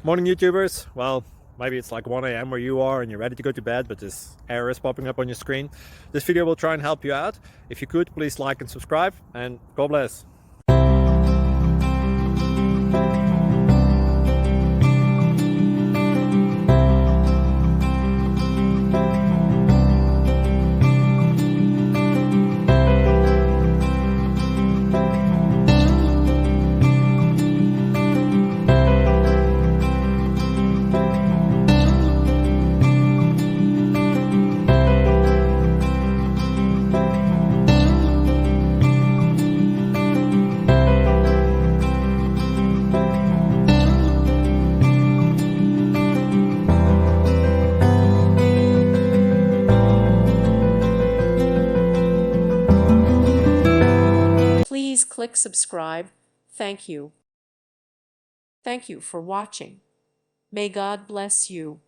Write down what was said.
Morning YouTubers. Well, maybe it's like 1 a.m. where you are and you're ready to go to bed, but this error is popping up on your screen. This video will try and help you out. If you could, please like and subscribe, and God bless. Please click subscribe. Thank you. Thank you for watching. May God bless you.